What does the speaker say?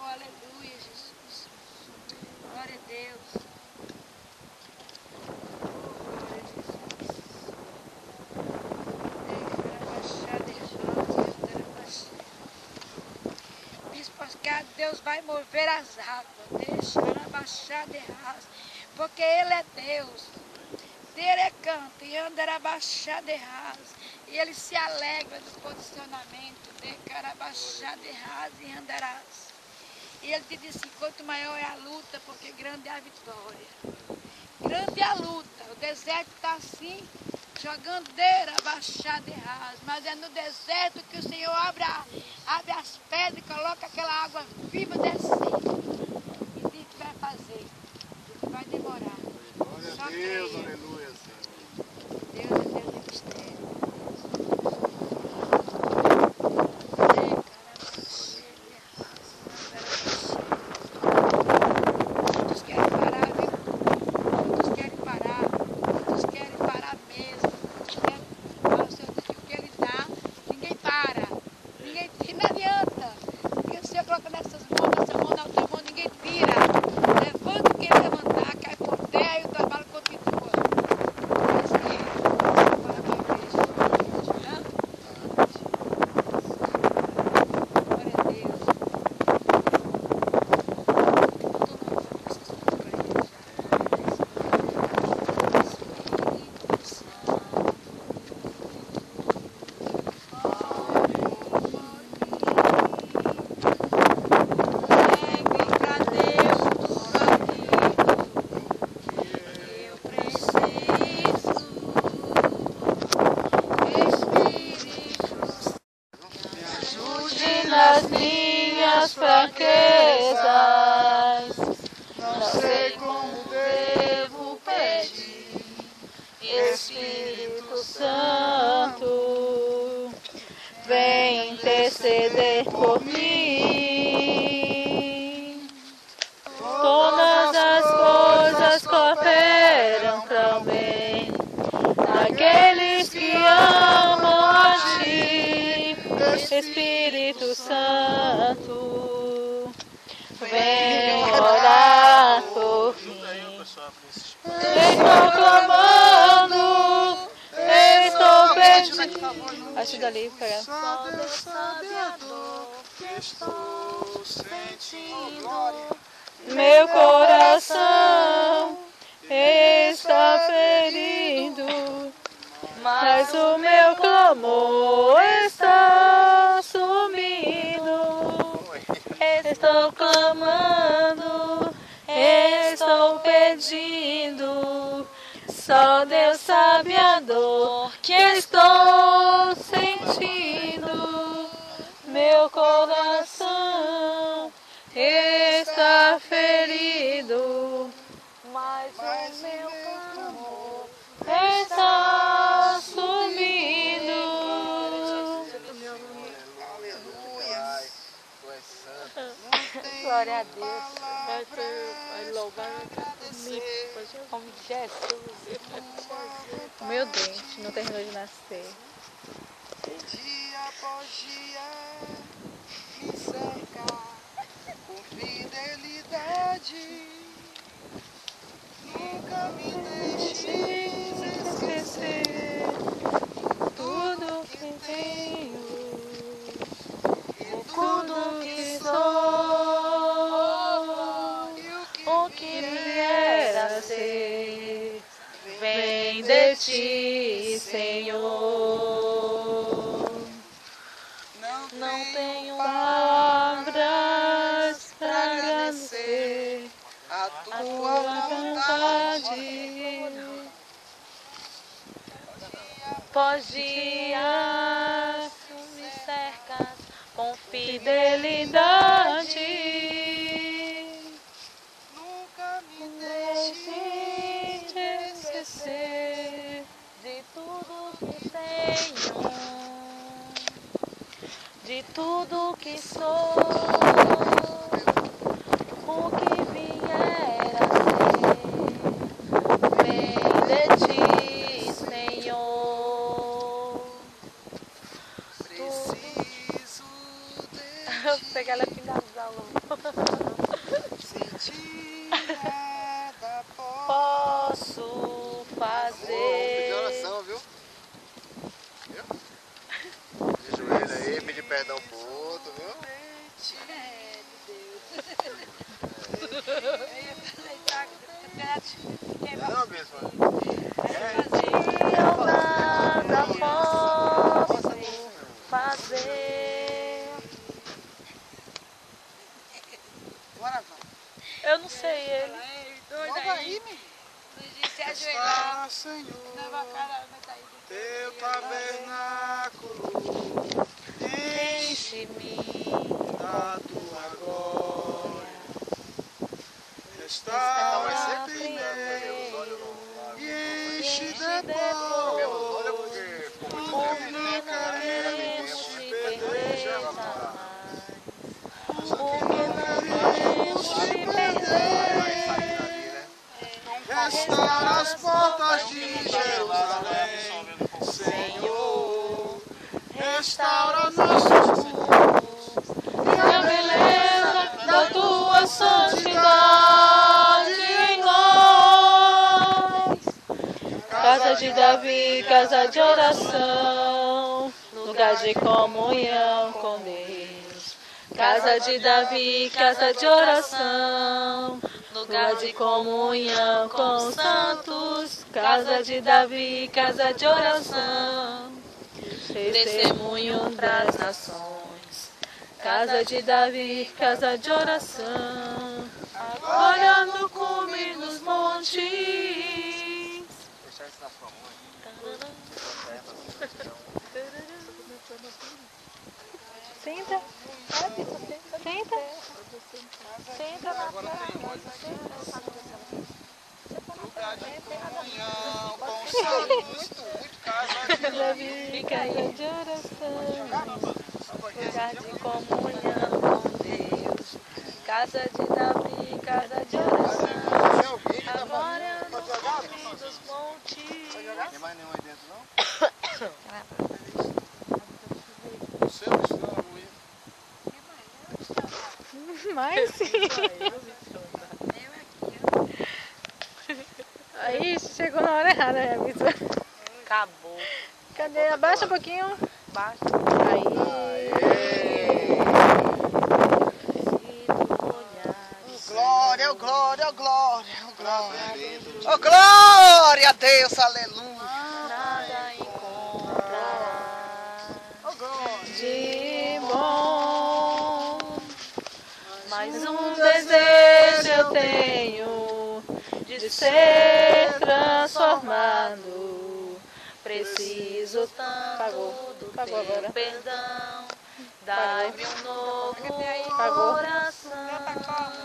Oh, aleluia, Jesus. Glória a Deus. Deus vai mover as águas, deixa abaixar de raça, porque Ele é Deus. Ele canta e anda abaixar de raça, e Ele se alegra do posicionamento de carabaixar de raça e andarás. E Ele te disse que quanto maior é a luta, porque grande é a vitória. Grande é a luta, o deserto está assim, jogando deira, abaixar de raso, mas é no deserto que o Senhor abre as pedras e coloca aquela água viva descendo. E diz que vai fazer, diz que vai demorar. Glória Só a Deus, creia. aleluia, Senhor. Deus é Deus de mistério. Muitos querem parar, viu? Muitos querem parar. Muitos querem parar mesmo. Muitos querem. Mas o Senhor diz que o que Ele dá, ninguém para. Ninguém, não adianta. Porque o Senhor coloca nessa mão, na outra mão, ninguém tira. Levanta o que Ele levantar, cai por terra e o trabalho continua. É isso que agora vai ver. Glória a Deus. Nas minhas fraquezas, não sei como devo pedir. Espírito Santo, vem interceder por mim. Todas as coisas cooperam para o bem daqueles que amam a ti. Espírito Santo, vem orar por mim. Estou clamando, estou pedindo. Acho dali, cara. Só Deus sabe a dor que estou sentindo. Meu coração está ferido, mas o meu clamor está sumido. Estou clamando, estou pedindo. Só Deus sabe a dor que estou sentindo. Meu coração está ferido, mas o meu clamor está sumido. Aleluia. Tu és santo. Glória a Deus. Vai louvar como Jesus. O meu dente não terminou de nascer. Dia após dia me cerca com fidelidade. Nunca me deixes esquecer Tudo que tenho, tudo que sou, o que vier a ser, vem de ti, Senhor. Não tenho palavras para agradecer a a tua vontade. Pós dias me cercas com fidelidade. Nunca me Deixe de esquecer de tudo que tenho, de tudo que sou, o que vier a ser, vem de ti, Senhor. Preciso Eu de sei que ela é finalizar sentir nada posso Vamos pedir fazer. oração, viu? De joelho aí, pedir perdão pro outro, viu? É, de Deus. Eu ia falar, Não, bispo? Eu nada posso fazer. Bora, vamos. Eu não sei ele. doido Logo aí. aí, menino. Não disse ajoelhar. Está, Senhor, Leva a cara, tá aí. teu tabernáculo, Enche-me da tua glória. Restaura sempre em meus e enche depois, porque não queremos te perder jamais. Porque não queremos te perder. Restaura as portas de Jerusalém, Senhor. Restaura nossos mundos e a beleza da tua santidade em nós. Casa de Davi, casa de oração, lugar de comunhão com Deus. Casa de Davi, casa de oração, lugar de comunhão com os santos. Casa de Davi, casa de oração, testemunho das nações. Casa de Davi, casa de oração, agora no cume dos montes. Deixar isso na sua mãe. Senta. Senta. Senta na Lugar de comunhão com os santos, casa de Davi. Fica aí de oração, lugar de comunhão com Deus. Casa de Davi, casa de oração, agora no cume dos montes. Tem mais nenhum aí dentro, não? O seu estranho, Mas sim. Aí chegou na hora errada, né, Vitor? Acabou. Cadê? Abaixa um pouquinho. Baixa. Aí. Glória, glória, glória, glória. Oh, glória a Deus, aleluia. Nada encontrará De bom. Mais um desejo eu tenho de ser transformado. Preciso tanto do teu perdão. Dai-me um novo coração.